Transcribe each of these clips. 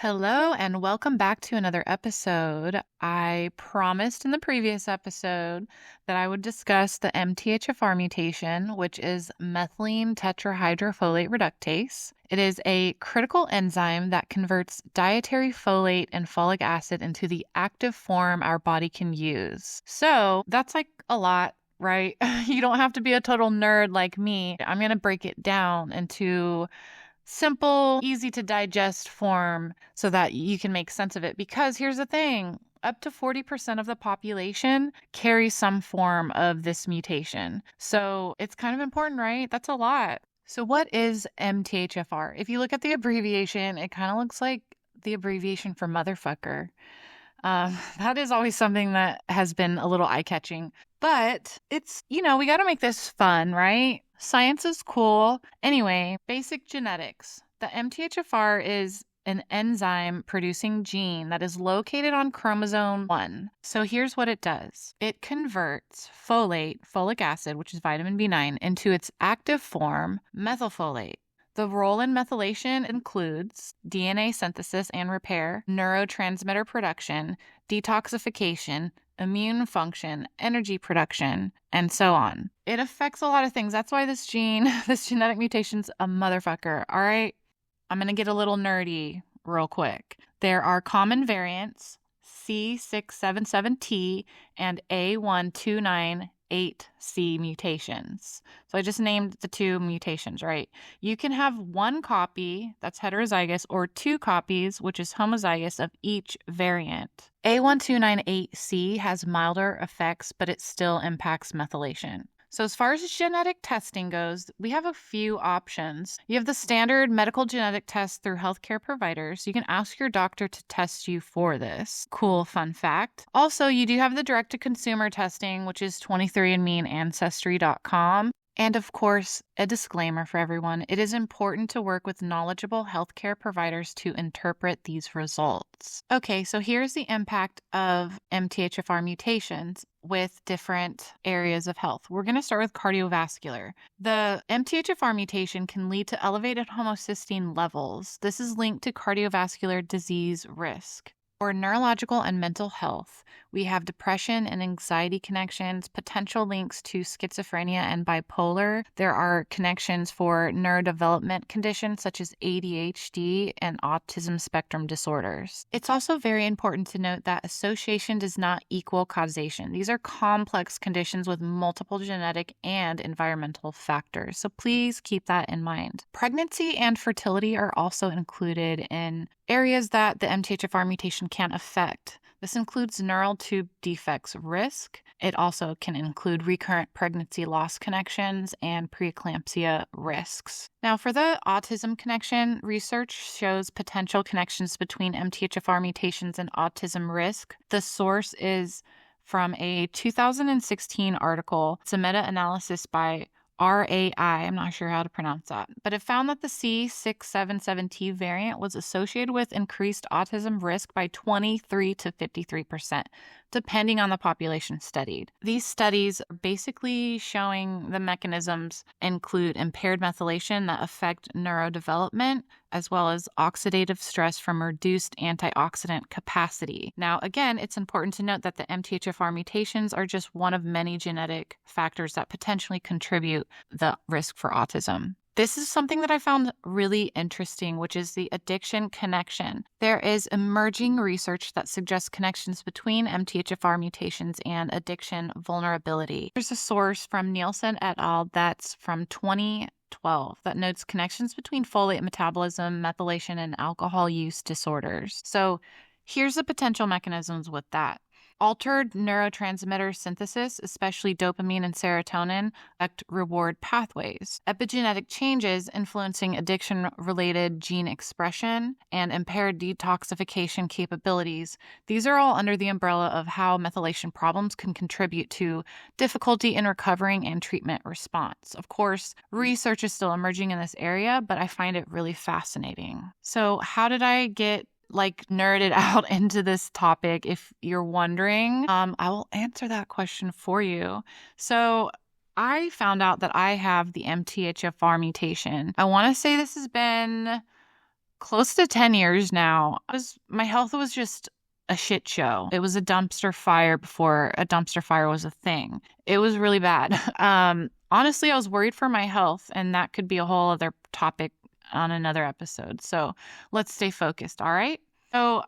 Hello, and welcome back to another episode. I promised in the previous episode that I would discuss the MTHFR mutation, which is methylene tetrahydrofolate reductase. It is a critical enzyme that converts dietary folate and folic acid into the active form our body can use. So that's like a lot, right? You don't have to be a total nerd like me. I'm going to break it down into simple, easy to digest form so that you can make sense of it. Because here's the thing, up to 40% of the population carries some form of this mutation. So it's kind of important, right? That's a lot. So what is MTHFR? If you look at the abbreviation, it kind of looks like the abbreviation for motherfucker. That is always something that has been a little eye-catching. But it's, we got to make this fun, right? Science is cool. Anyway, basic genetics. The MTHFR is an enzyme producing gene that is located on chromosome 1. So here's what it does. It converts folate, folic acid, which is vitamin B9, into its active form, methylfolate. The role in methylation includes DNA synthesis and repair, neurotransmitter production, detoxification, immune function, energy production, and so on. It affects a lot of things. That's why this genetic mutation's a motherfucker. All right, I'm going to get a little nerdy real quick. There are common variants, C677T and A1298C mutations. So I just named the two mutations, right? You can have one copy, that's heterozygous, or two copies, which is homozygous, of each variant. A1298C has milder effects, but it still impacts methylation. So as far as genetic testing goes, we have a few options. You have the standard medical genetic test through healthcare providers. You can ask your doctor to test you for this. Cool fun fact. Also, you do have the direct-to-consumer testing, which is 23andMe and Ancestry.com. And of course, a disclaimer for everyone, it is important to work with knowledgeable healthcare providers to interpret these results. Okay, so here's the impact of MTHFR mutations with different areas of health. We're going to start with cardiovascular. The MTHFR mutation can lead to elevated homocysteine levels. This is linked to cardiovascular disease risk. For neurological and mental health, we have depression and anxiety connections, potential links to schizophrenia and bipolar. There are connections for neurodevelopment conditions such as ADHD and autism spectrum disorders. It's also very important to note that association does not equal causation. These are complex conditions with multiple genetic and environmental factors, so please keep that in mind. Pregnancy and fertility are also included in areas that the MTHFR mutation can affect. This includes neural tube defects risk. It also can include recurrent pregnancy loss connections and preeclampsia risks. Now, for the autism connection, research shows potential connections between MTHFR mutations and autism risk. The source is from a 2016 article. It's a meta-analysis by RAI, I'm not sure how to pronounce that, but it found that the C677T variant was associated with increased autism risk by 23 to 53%, depending on the population studied. These studies are basically showing the mechanisms include impaired methylation that affect neurodevelopment, as well as oxidative stress from reduced antioxidant capacity. Now, again, it's important to note that the MTHFR mutations are just one of many genetic factors that potentially contribute the risk for autism. This is something that I found really interesting, which is the addiction connection. There is emerging research that suggests connections between MTHFR mutations and addiction vulnerability. There's a source from Nielsen et al. That's from 2012 that notes connections between folate metabolism, methylation, and alcohol use disorders. So here's the potential mechanisms with that. Altered neurotransmitter synthesis, especially dopamine and serotonin, affect reward pathways. Epigenetic changes influencing addiction-related gene expression and impaired detoxification capabilities. These are all under the umbrella of how methylation problems can contribute to difficulty in recovering and treatment response. Of course, research is still emerging in this area, but I find it really fascinating. So how did I get nerded out into this topic? If you're wondering, I will answer that question for you. So I found out that I have the MTHFR mutation. I want to say this has been close to 10 years now. My health was just a shit show. It was a dumpster fire before a dumpster fire was a thing. It was really bad. Honestly, I was worried for my health, and that could be a whole other topic on another episode. So let's stay focused, all right? So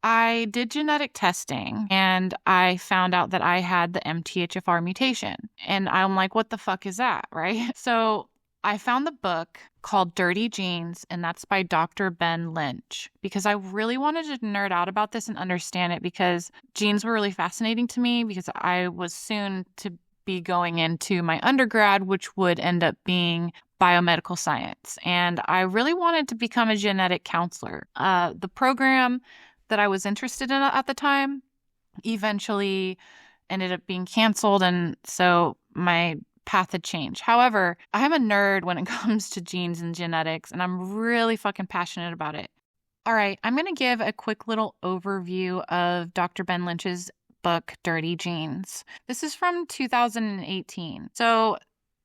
I did genetic testing and I found out that I had the MTHFR mutation. And I'm like, what the fuck is that, right? So I found the book called Dirty Genes, and that's by Dr. Ben Lynch, because I really wanted to nerd out about this and understand it, because genes were really fascinating to me, because I was soon to be going into my undergrad, which would end up being biomedical science. And I really wanted to become a genetic counselor. The program that I was interested in at the time eventually ended up being canceled, and so my path had changed. However, I'm a nerd when it comes to genes and genetics, and I'm really fucking passionate about it. All right, I'm going to give a quick little overview of Dr. Ben Lynch's book, Dirty Genes. This is from 2018. So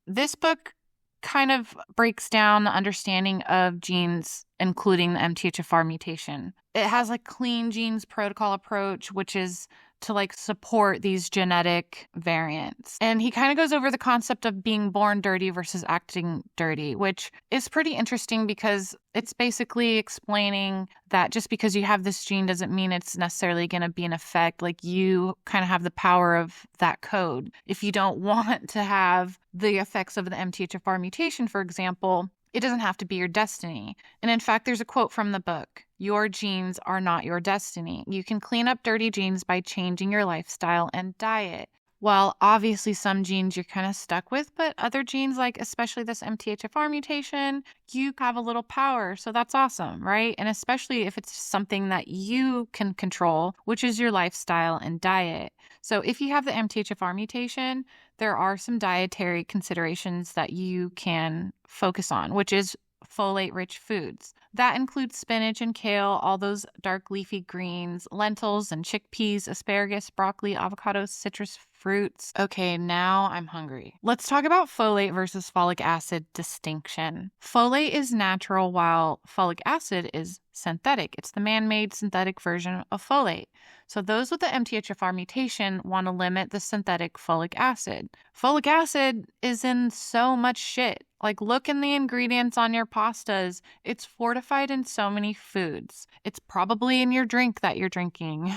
this book kind of breaks down the understanding of genes, including the MTHFR mutation. It has a clean genes protocol approach, which is to like support these genetic variants. And he kind of goes over the concept of being born dirty versus acting dirty, which is pretty interesting because it's basically explaining that just because you have this gene doesn't mean it's necessarily going to be in effect. Like, you kind of have the power of that code. If you don't want to have the effects of the MTHFR mutation, for example, it doesn't have to be your destiny. And in fact, there's a quote from the book: "Your genes are not your destiny. You can clean up dirty genes by changing your lifestyle and diet." Well, obviously some genes you're kind of stuck with, but other genes, like especially this MTHFR mutation, you have a little power. So that's awesome, right? And especially if it's something that you can control, which is your lifestyle and diet. So if you have the MTHFR mutation, there are some dietary considerations that you can focus on, which is folate-rich foods. That includes spinach and kale, all those dark leafy greens, lentils and chickpeas, asparagus, broccoli, avocados, citrus fruits. Okay, now I'm hungry. Let's talk about folate versus folic acid distinction. Folate is natural while folic acid is synthetic. It's the man-made synthetic version of folate. So those with the MTHFR mutation want to limit the synthetic folic acid. Folic acid is in so much shit. Like, look in the ingredients on your pastas. It's fortified in so many foods. It's probably in your drink that you're drinking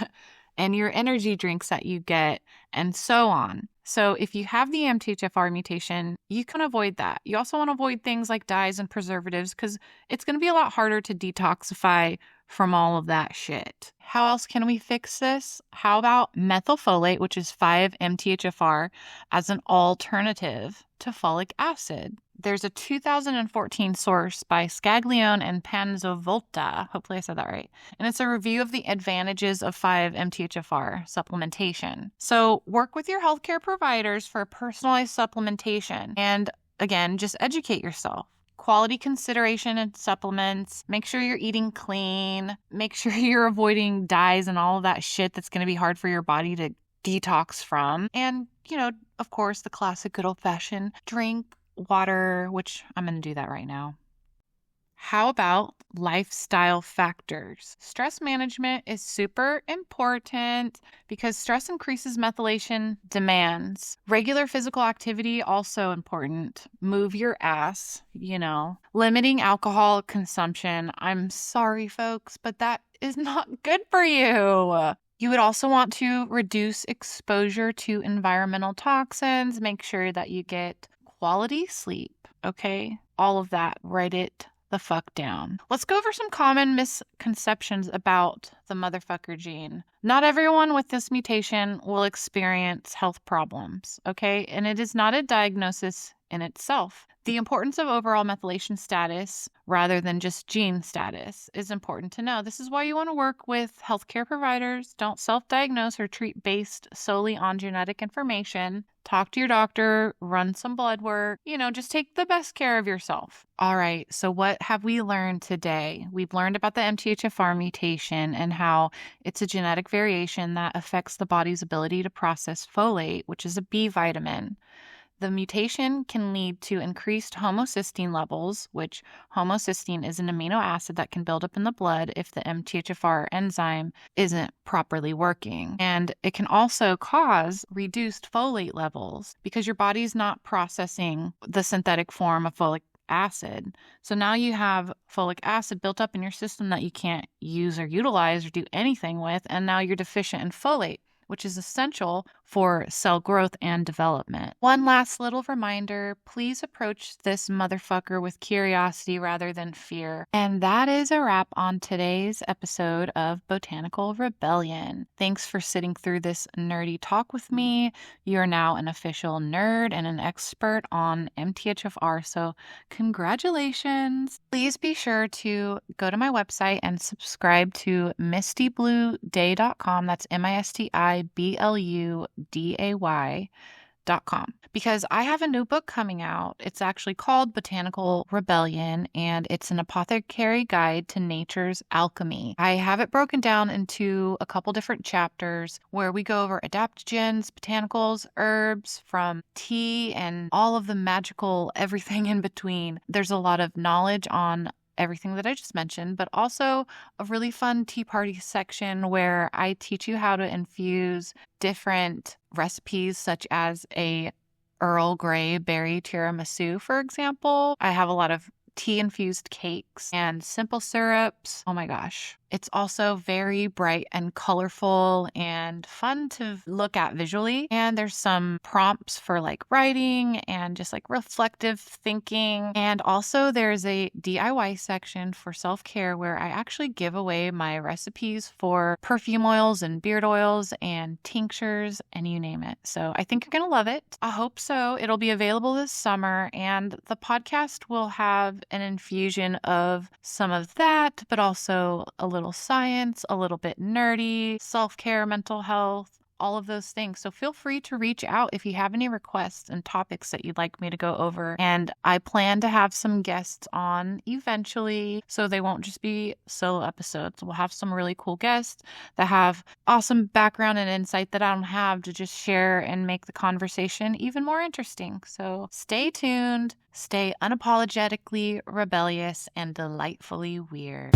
and your energy drinks that you get, and so on. So if you have the MTHFR mutation, you can avoid that. You also want to avoid things like dyes and preservatives, because it's going to be a lot harder to detoxify from all of that shit. How else can we fix this? How about methylfolate, which is 5-MTHFR, as an alternative to folic acid? There's a 2014 source by Scaglione and Panzovolta, hopefully I said that right, and it's a review of the advantages of 5-MTHFR supplementation. So work with your healthcare providers for personalized supplementation, and again, just educate yourself. Quality consideration in supplements. Make sure you're eating clean. Make sure you're avoiding dyes and all of that shit that's going to be hard for your body to detox from. And, of course, the classic good old-fashioned drink water, which I'm going to do that right now. How about lifestyle factors? Stress management is super important because stress increases methylation demands. Regular physical activity, also important. Move your ass, Limiting alcohol consumption. I'm sorry, folks, but that is not good for you. You would also want to reduce exposure to environmental toxins. Make sure that you get quality sleep, okay? All of that, write it the fuck down. Let's go over some common misconceptions about the motherfucker gene. Not everyone with this mutation will experience health problems, okay? And it is not a diagnosis in itself. The importance of overall methylation status rather than just gene status is important to know. This is why you want to work with healthcare providers. Don't self-diagnose or treat based solely on genetic information. Talk to your doctor, run some blood work, just take the best care of yourself. All right, so what have we learned today? We've learned about the MTHFR mutation and how it's a genetic variation that affects the body's ability to process folate, which is a B vitamin. The mutation can lead to increased homocysteine levels, which homocysteine is an amino acid that can build up in the blood if the MTHFR enzyme isn't properly working. And it can also cause reduced folate levels because your body's not processing the synthetic form of folic acid. So now you have folic acid built up in your system that you can't use or utilize or do anything with, and now you're deficient in folate, which is essential for cell growth and development. One last little reminder, please approach this motherfucker with curiosity rather than fear. And that is a wrap on today's episode of Botanical Rebellion. Thanks for sitting through this nerdy talk with me. You are now an official nerd and an expert on MTHFR, so congratulations. Please be sure to go to my website and subscribe to mistibluday.com. That's MISTIBLUDAY.com, because I have a new book coming out. It's actually called Botanical Rebellion, and it's an apothecary guide to nature's alchemy. I have it broken down into a couple different chapters where we go over adaptogens, botanicals, herbs, from tea, and all of the magical everything in between. There's a lot of knowledge on everything that I just mentioned, but also a really fun tea party section where I teach you how to infuse different recipes, such as a Earl Grey berry tiramisu, for example. I have a lot of tea-infused cakes and simple syrups. Oh my gosh. It's also very bright and colorful and fun to look at visually. And there's some prompts for like writing and just like reflective thinking. And also there's a DIY section for self-care where I actually give away my recipes for perfume oils and beard oils and tinctures and you name it. So I think you're going to love it. I hope so. It'll be available this summer, and the podcast will have an infusion of some of that, but also a little science, a little bit nerdy, self-care, mental health, all of those things. So feel free to reach out if you have any requests and topics that you'd like me to go over. And I plan to have some guests on eventually, so they won't just be solo episodes. We'll have some really cool guests that have awesome background and insight that I don't have to just share and make the conversation even more interesting. So stay tuned, stay unapologetically rebellious and delightfully weird.